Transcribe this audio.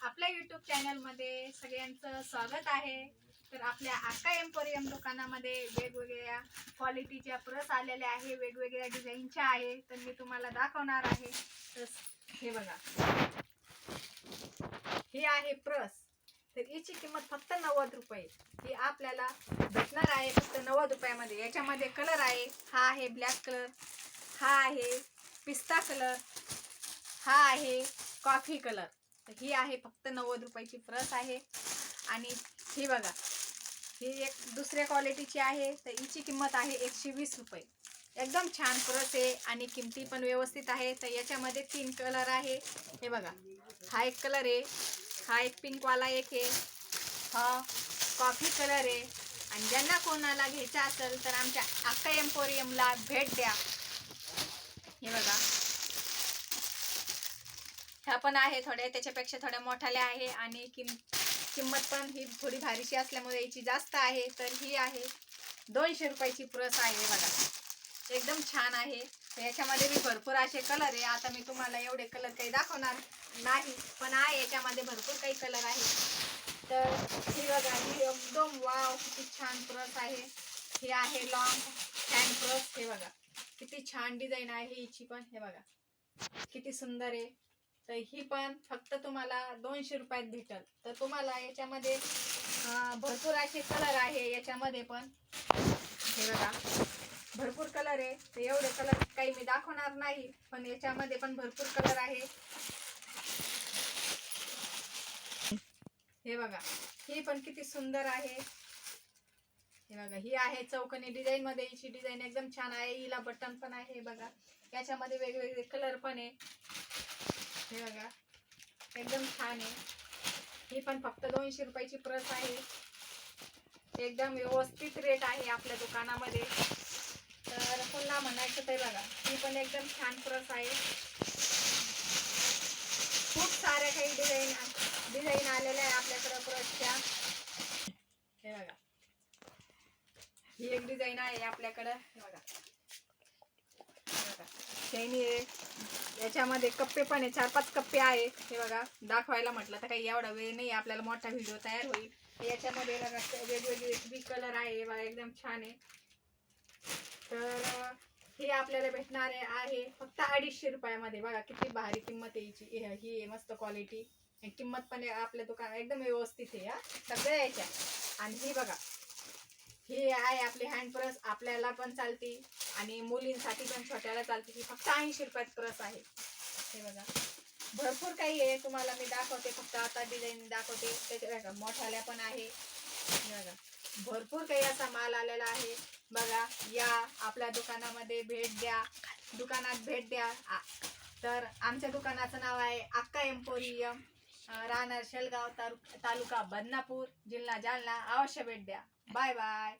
आपल्या YouTube चॅनलमध्ये सगळ्यांचं स्वागत आहे। तर आपल्या आका एम्पोरियम दुकानामध्ये वेगवेगळ्या क्वालिटीच्या प्रस आलेल्या आहे, वेगवेगळ्या डिझाईनच्या आहे। तर मी तुम्हाला दाखवणार आहे। तर हे बघा, ही आहे प्रस। तर याची किंमत फक्त 90 रुपये। ही आपल्याला भेटणार आहे फक्त 90 रुपयामध्ये। याच्यामध्ये कलर आहे, हा आहे ब्लॅक कलर, हा आहे पिस्ता कलर, हा आहे कॉफी कलर। तर ही आहे फक्त 90 रुपयाची प्रस आहे। आणि ही बघा, ही एक दुसऱ्या क्वालिटीची आहे। तर हिची किंमत आहे 120 रुपये। एकदम छान प्रस आहे आणि किमती पण व्यवस्थित आहे। तर याच्यामध्ये 3 कलर आहे। हे बघा, हा एक कलर आहे, हा एक पिंकवाला एक आहे, हा कॉफी कलर आहे। आणि ज्यांना कोणाला घ्यायचा असेल तर आमच्या आका एम्पोरियमला भेट द्या। हे बघा, ह्या पण आहे थोड्या, त्याच्यापेक्षा थोड्या मोठ्याल्या आहे आणि किंमत पण ही थोडी भारीशी असल्यामुळे याची जास्त आहे। तर ही आहे 200 रुपयाची प्रस आहे। बघा, एकदम छान आहे। याच्यामध्ये मी भरपूर असे कलर आहे। आता मी तुम्हाला एवढे कलर काही दाखवणार नाही, पण आहे याच्यामध्ये भरपूर काही कलर आहे। तर ही बघा, ही एकदम वाव किती छान प्रस आहे। ही आहे लॉंग हँड प्रस। हे बघा किती छान डिझाईन आहे हिची पण। हे बघा किती सुंदर आहे। तर ही पण फक्त तुम्हाला 200 रुपयात भेटेल। तर तुम्हाला याच्यामध्ये भरपूर असे कलर आहे याच्यामध्ये पण। हे बघा भरपूर कलर आहे। तर एवढे कलर काही मी दाखवणार नाही, पण याच्यामध्ये पण भरपूर कलर आहे। हे बघा, ही पण किती सुंदर आहे। हे बघा, ही आहे चौकोनी डिझाईन मध्ये। हिची डिझाईन एकदम छान आहे, हिला बटन पण आहे। बघा याच्यामध्ये वेगवेगळे कलर पण आहे। हे बघा एकदम छान आहे। ही पण फक्त 200 रुपयाची प्रस आहे। एकदम व्यवस्थित रेट आहे आपल्या दुकानामध्ये। तर पुन्हा म्हणायचं ते बघा, ही पण एकदम छान प्रस आहे। खूप साऱ्या काही डिझाईन आलेल्या आहे आपल्याकडे प्रसच्या। हे बघा, ही एक डिझाईन आहे आपल्याकडे। हे बघा, शैनी आहे, याच्यामध्ये कप्पे पण आहे, 4-5 कप्पे आहे। हे बघा, दाखवायला म्हटलं तर काही एवढा वेळ नाही, आपल्याला मोठा व्हिडिओ तयार होईल। याच्यामध्ये बघा वेगवेगळे कलर आहे। बघा एकदम छान आहे। तर हे आपल्याला भेटणार आहे फक्त 250 रुपयामध्ये। बघा किती भारी किंमत आहे हिची। ही आहे मस्त क्वालिटी, किंमत पण आपल्या दुकानात एकदम व्यवस्थित आहे हा सगळ्या याच्या। आणि ही बघा, ही आहे आपली हँड प्रस, आपल्याला पण चालती आणि मुलींसाठी पण छोट्याला चालते। ही फक्त 80 रुपयात प्रस आहे। हे बघा भरपूर काही आहे, तुम्हाला मी दाखवते, फक्त आता डिझाईन दाखवते। त्याच्या बघा मोठ्याला पण आहे। हे बघा भरपूर काही असा माल आलेला आहे। बघा, या आपल्या दुकानामध्ये भेट द्या, दुकानात भेट द्या। तर आमच्या दुकानाचं नाव आहे आका एम्पोरियम, राहणार शेलगाव, तालुका बदनापूर, जिल्हा जालना। अवश्य भेट द्या। Bye bye.